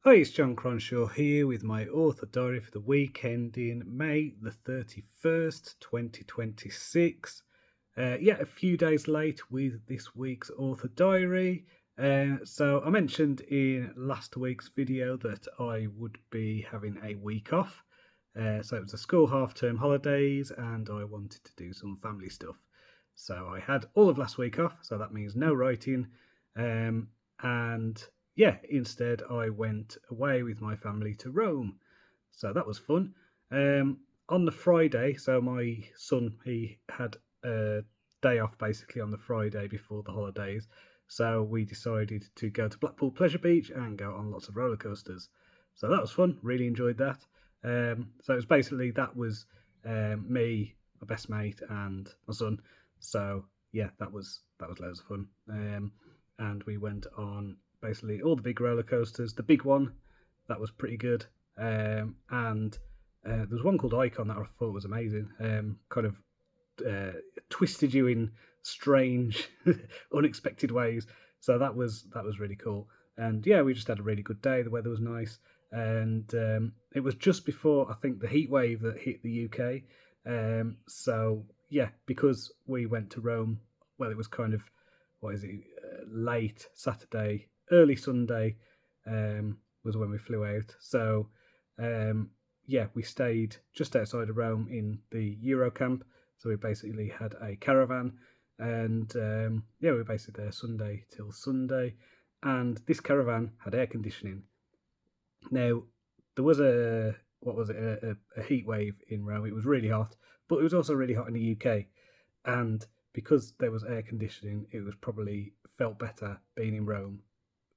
Hi, it's John Cronshaw here with my author diary for the weekend in May the 31st, 2026. A few days late with this week's author diary. So I mentioned in last week's video that I would be having a week off. So it was the school half-term holidays and I wanted to do some family stuff. So I had all of last week off, so that means no writing. And instead I went away with my family to Rome. So that was fun. On the Friday, so my son, he had a day off basically on the Friday before the holidays. So we decided to go to Blackpool Pleasure Beach and go on lots of roller coasters. So that was fun. Really enjoyed that. So it was basically that was me, my best mate, and my son. So yeah, that was loads of fun. And we went on basically all the big roller coasters. The big one that was pretty good, and there was one called Icon that I thought was amazing. Kind of twisted you in strange, unexpected ways. So that was really cool. And yeah, we just had a really good day. The weather was nice, and it was just before I think the heat wave that hit the UK. So yeah, because we went to Rome, well, it was kind of what is it? Late Saturday, early Sunday was when we flew out. So we stayed just outside of Rome in the Eurocamp. So we basically had a caravan, and we were basically there Sunday till Sunday. And this caravan had air conditioning. Now there was a heat wave in Rome. It was really hot, but it was also really hot in the UK. And because there was air conditioning, it was probably felt better being in Rome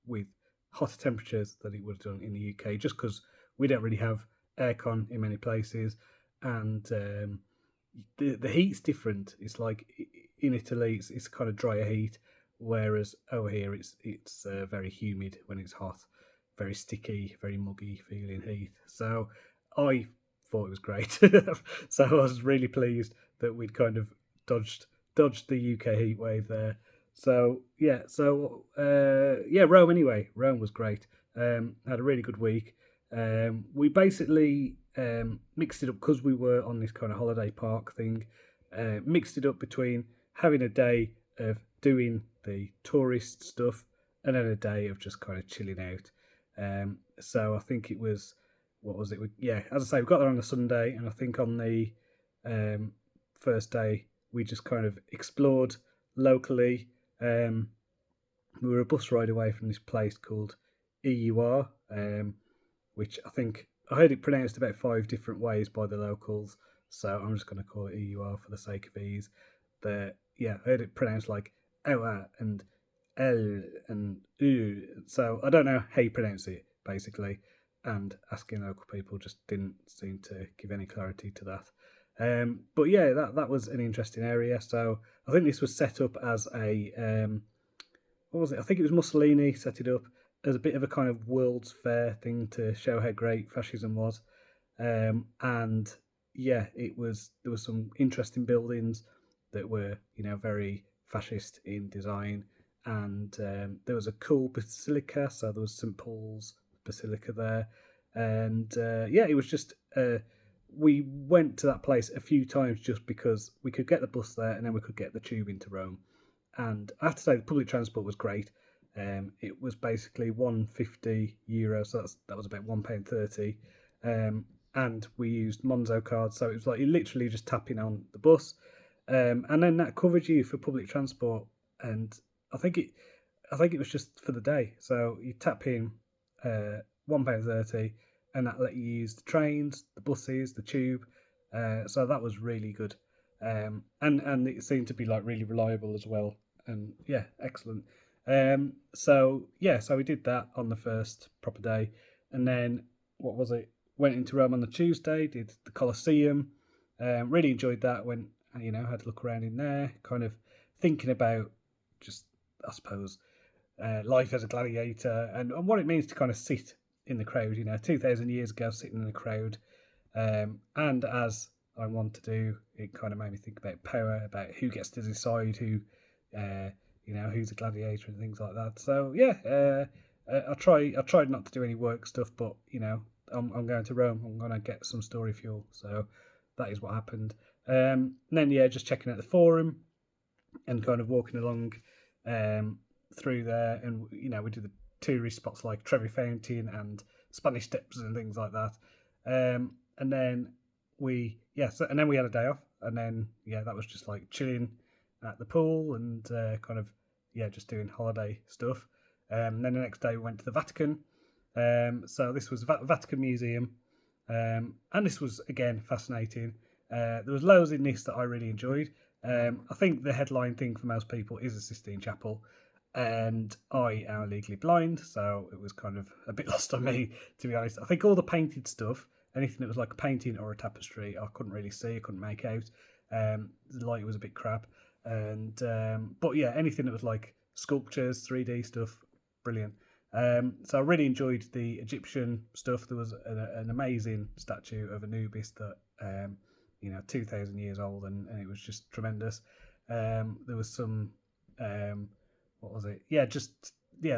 with hotter temperatures than it would have done in the UK, just because we don't really have aircon in many places, and the heat's different. It's like in Italy, it's kind of drier heat, whereas over here it's very humid when it's hot, very sticky, very muggy feeling heat. So I thought it was great. So I was really pleased that we'd kind of dodged dodged the UK heat wave there. Rome anyway. Rome was great. Had a really good week. We basically mixed it up because we were on this kind of holiday park thing. Mixed it up between having a day of doing the tourist stuff and then a day of just kind of chilling out. So I think it was what was it? As I say, we got there on a Sunday, and I think on the first day we just kind of explored locally. We were a bus ride away from this place called EUR, which I think I heard it pronounced about 5 different ways by the locals. So I'm just going to call it EUR for the sake of ease. I heard it pronounced like Oa and L and U. So I don't know how you pronounce it basically. And asking local people just didn't seem to give any clarity to that. But yeah, that was an interesting area. So I think this was set up as a what was it? I think it was Mussolini set it up as a bit of a kind of World's Fair thing to show how great fascism was. And yeah, it was there was some interesting buildings that were very fascist in design, and there was a cool basilica. So there was St Paul's Basilica there, and it was just. We went to that place a few times just because we could get the bus there and then we could get the tube into Rome. And I have to say, the public transport was great. It was basically €150, so that was about £1.30. And we used Monzo cards, so it was like you literally just tapping on the bus, and then that covered you for public transport. And I think it, I think it was just for the day. So you tap in £1.30, and that let you use the trains, the buses, the tube. So that was really good, and it seemed to be like really reliable as well. And yeah, excellent. So we did that on the first proper day, and then what was it? Went into Rome on the Tuesday, did the Colosseum. Really enjoyed that. Went, had a look around in there, kind of thinking about just, I suppose, life as a gladiator and what it means to kind of sit in the crowd. 2,000 years ago, sitting in the crowd, and as I want to do, it kind of made me think about power, about who gets to decide who, who's a gladiator and things like that. So yeah, I tried not to do any work stuff, but I'm going to Rome. I'm going to get some story fuel, so that is what happened. And then just checking out the forum and kind of walking along through there, and we did the tourist spots like Trevi Fountain and Spanish Steps and things like that. And then and then we had a day off, and then that was just like chilling at the pool and kind of just doing holiday stuff. And then the next day we went to the Vatican. So this was Vatican Museum, and this was again fascinating. There was loads in this that I really enjoyed. I think the headline thing for most people is the Sistine Chapel, and I am legally blind, so it was kind of a bit lost on me, to be honest. I think all the painted stuff, anything that was like a painting or a tapestry, I couldn't really see, I couldn't make out. The light was a bit crap, and but anything that was like sculptures, 3D stuff, brilliant. So I really enjoyed the Egyptian stuff. There was an amazing statue of Anubis that 2,000 years old, and it was just tremendous. There was some what was it?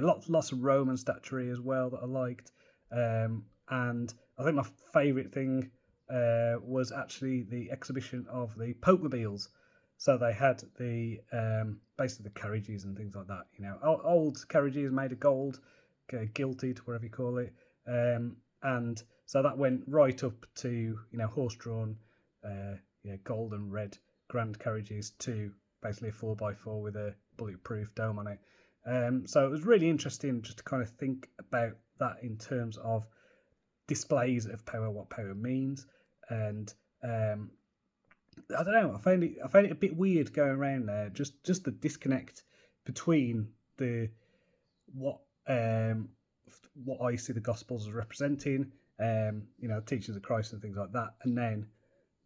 Lots of Roman statuary as well that I liked. And I think my favourite thing was actually the exhibition of the Pope mobiles. So they had the basically the carriages and things like that. Old carriages made of gold, gilded, whatever you call it. And so that went right up to horse-drawn, gold and red grand carriages to basically a 4x4 with a bulletproof dome on it. So it was really interesting just to kind of think about that in terms of displays of power, what power means, and I don't know. I found it a bit weird going around there. Just the disconnect between what I see the Gospels as representing, teachings of Christ and things like that, and then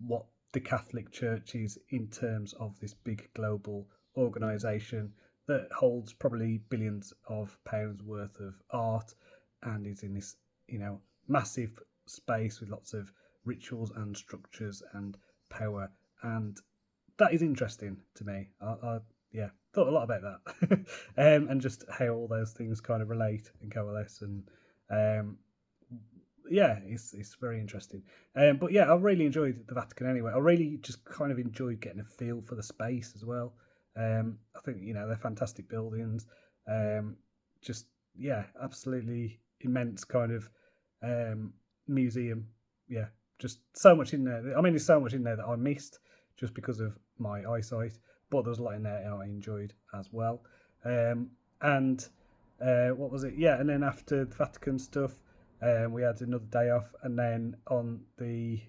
what the Catholic Church is in terms of this big global organisation that holds probably billions of pounds worth of art and is in this massive space with lots of rituals and structures and power, and that is interesting to me. I thought a lot about that, and just how all those things kind of relate and coalesce, and it's very interesting. But I really enjoyed the Vatican anyway. I really just kind of enjoyed getting a feel for the space as well. I think they're fantastic buildings. Absolutely immense kind of museum. Just so much in there. I mean, there's so much in there that I missed just because of my eyesight, but there was a lot in there I enjoyed as well. And what was it? And then after the Vatican stuff, we had another day off, and then on the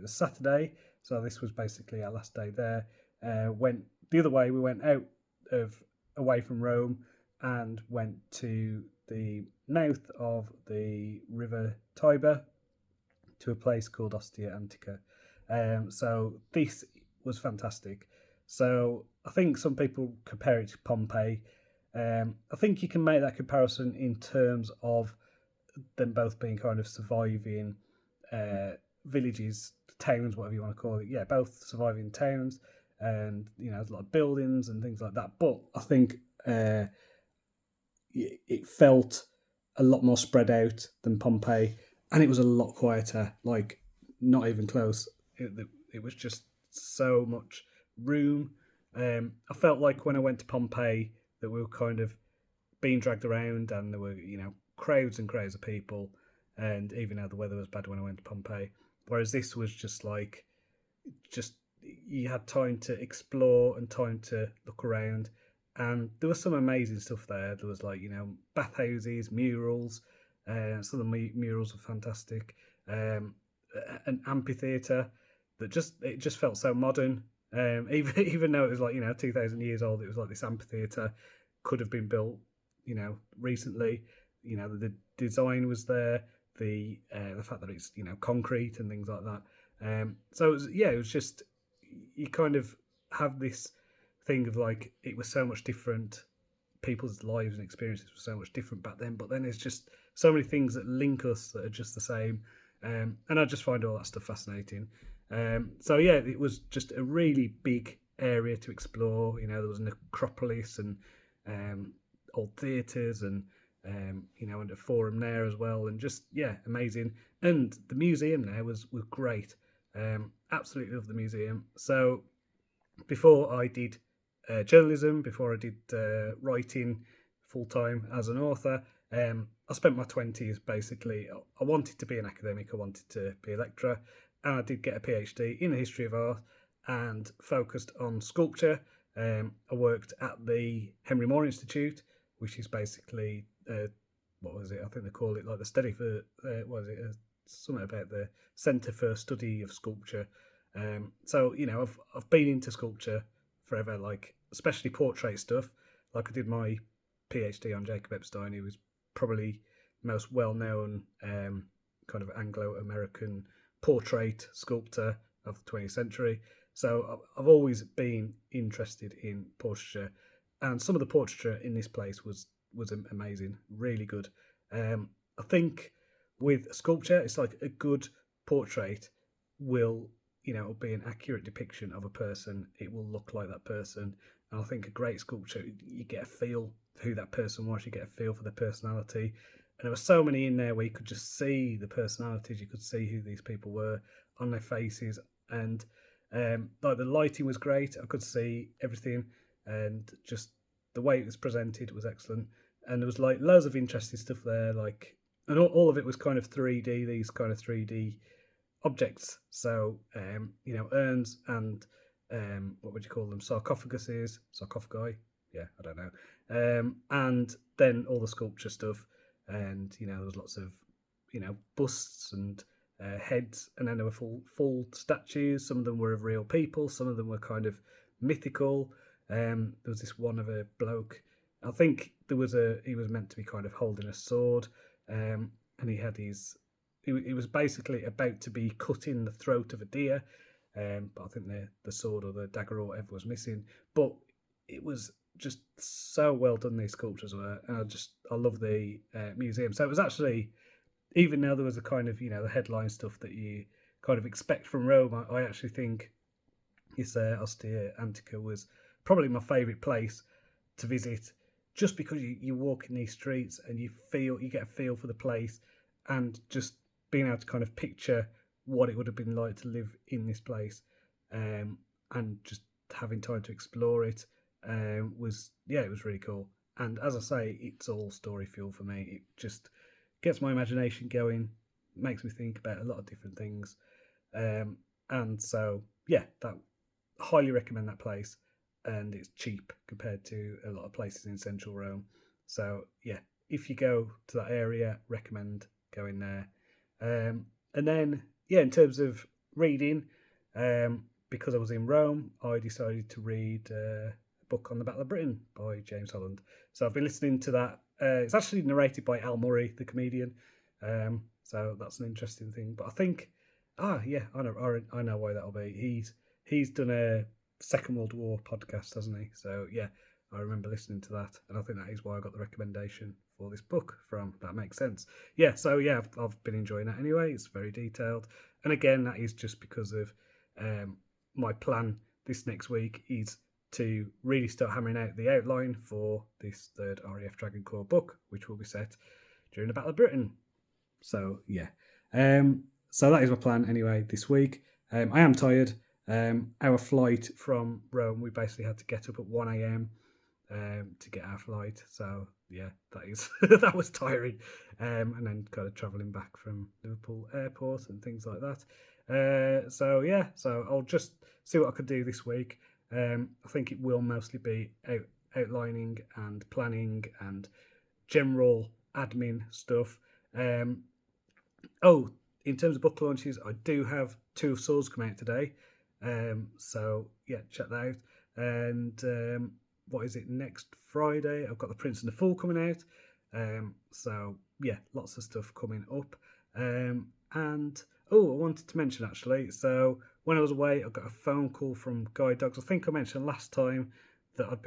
Saturday, so this was basically our last day there, went the other way. We went away from Rome and went to the mouth of the river Tiber to a place called Ostia Antica. So this was fantastic. So I think some people compare it to Pompeii. I think you can make that comparison in terms of them both being kind of surviving villages, towns, whatever you want to call it. Yeah, both surviving towns, and there's a lot of buildings and things like that. But I think it felt a lot more spread out than Pompeii, and it was a lot quieter. Like, not even close. It was just so much room. I felt like when I went to Pompeii that we were kind of being dragged around, and there were crowds and crowds of people, and even though the weather was bad when I went to Pompeii, whereas this was just you had time to explore and time to look around, and there was some amazing stuff there. There was bathhouses, murals. Some of the murals were fantastic. An amphitheatre that just felt so modern. Even though it was 2,000 years old, it was like this amphitheatre could have been built recently. The design was there, the fact that it's concrete and things like that. So it was just, you kind of have this thing of it was so much different. People's lives and experiences were so much different back then, but then there's just so many things that link us that are just the same. And I just find all that stuff fascinating. It was just a really big area to explore. There was an Acropolis and old theatres and and a forum there as well, and just amazing. And the museum there was great. Absolutely love the museum. So before I did journalism, before I did writing full time as an author, I spent my 20s basically. I wanted to be an academic, I wanted to be a lecturer, and I did get a PhD in the history of art and focused on sculpture. I worked at the Henry Moore Institute, which is basically what was it? I think they call it like the study for what was it? Something about the Centre for Study of Sculpture. So I've been into sculpture forever, like especially portrait stuff. Like I did my PhD on Jacob Epstein, who was probably most well known kind of Anglo American portrait sculptor of the 20th century. So I've always been interested in portraiture, and some of the portraiture in this place was amazing, really good. I think with sculpture, it's like a good portrait will it'll be an accurate depiction of a person. It will look like that person. And I think a great sculpture, you get a feel for who that person was. You get a feel for their personality. And there were so many in there where you could just see the personalities. You could see who these people were on their faces. And like the lighting was great. I could see everything, and just the way it was presented was excellent. And there was like loads of interesting stuff there, like, and all of it was kind of 3D. These kind of 3D objects. So urns and what would you call them? Sarcophagi. Yeah, I don't know. And then all the sculpture stuff, and there was lots of busts and heads, and then there were full statues. Some of them were of real people. Some of them were kind of mythical. There was this one of a bloke. I think he was meant to be kind of holding a sword, and he had his. He was basically about to be cutting the throat of a deer, but I think the sword or the dagger or whatever was missing. But it was just so well done, these sculptures were, and I love the museum. So it was actually, even though there was a kind of the headline stuff that you kind of expect from Rome, I actually think this Ostia Antica was probably my favourite place to visit, just because you walk in these streets and you get a feel for the place, and just being able to kind of picture what it would have been like to live in this place, and just having time to explore it it was really cool. And as I say, it's all story fuel for me. It just gets my imagination going, makes me think about a lot of different things, and so that highly recommend that place. And it's cheap compared to a lot of places in central Rome. So if you go to that area, recommend going there. And then in terms of reading, because I was in Rome, I decided to read a book on the Battle of Britain by James Holland. So I've been listening to that. It's actually narrated by Al Murray, the comedian. So that's an interesting thing. But I think, I know why that'll be. He's done a Second World War podcast, hasn't he? So I remember listening to that, and I think that is why I got the recommendation for this book from. That makes sense. I've been enjoying that anyway. It's very detailed, and again, that is just because of my plan this next week is to really start hammering out the outline for this third RAF Dragon Corps book, which will be set during the Battle of Britain. So so that is my plan anyway this week. I am tired. Our flight from Rome, we basically had to get up at 1 a.m. To get our flight. So that is that was tiring. And then kind of travelling back from Liverpool Airport and things like that. So I'll just see what I could do this week. I think it will mostly be outlining and planning and general admin stuff. In terms of book launches, I do have Two of Swords come out today. So check that out. And what is it, next Friday? I've got The Prince and the Fool coming out. So lots of stuff coming up. And I wanted to mention actually, so when I was away, I got a phone call from Guide Dogs. I think I mentioned last time that I've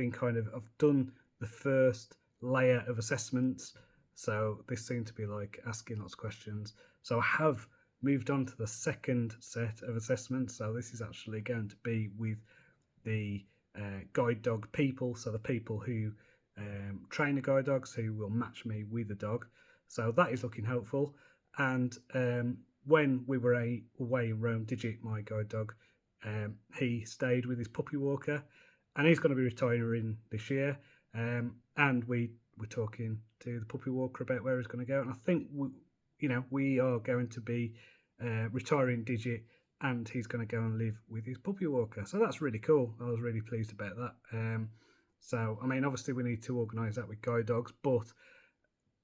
done the first layer of assessments. So this seemed to be like asking lots of questions. So I have moved on to the second set of assessments. So this is actually going to be with the guide dog people, so the people who trainer guide dogs who will match me with a dog. So that is looking hopeful. And when we were away in Rome, Digit, my guide dog, he stayed with his puppy walker, and he's going to be retiring this year. And we were talking to the puppy walker about where he's going to go, and I think we are going to be retiring Digit, and he's going to go and live with his puppy walker. So that's really cool. I was really pleased about that. So I mean, obviously we need to organise that with guide dogs, but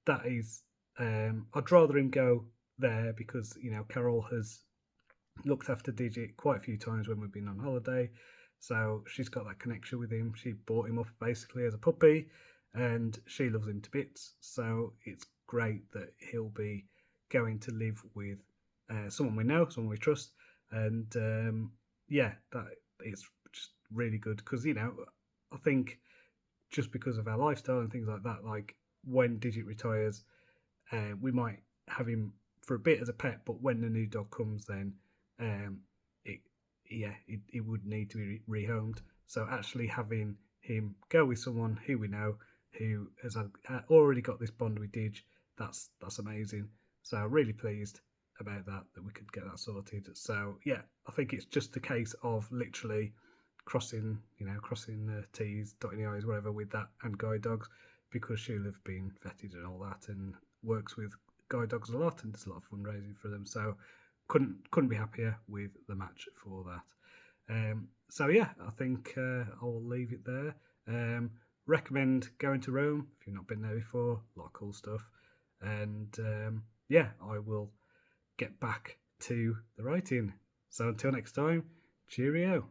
that is, I'd rather him go there because Carol has looked after Digit quite a few times when we've been on holiday. So she's got that connection with him. She brought him up basically as a puppy, and she loves him to bits. So it's great that he'll be going to live with someone we know, someone we trust, and that is just really good because I think just because of our lifestyle and things like that, like when Digit retires, we might have him for a bit as a pet, but when the new dog comes, then it would need to be rehomed. So actually having him go with someone who we know, who has already got this bond with Dig, that's amazing. So really pleased about that we could get that sorted. So yeah, I think it's just a case of literally crossing the T's, dotting the I's, whatever with that and guide dogs, because she'll have been vetted and all that, and works with guide dogs a lot and does a lot of fundraising for them. So couldn't be happier with the match for that. So yeah, I think I'll leave it there. Recommend going to Rome if you've not been there before. A lot of cool stuff, and I will get back to the writing. So until next time, cheerio.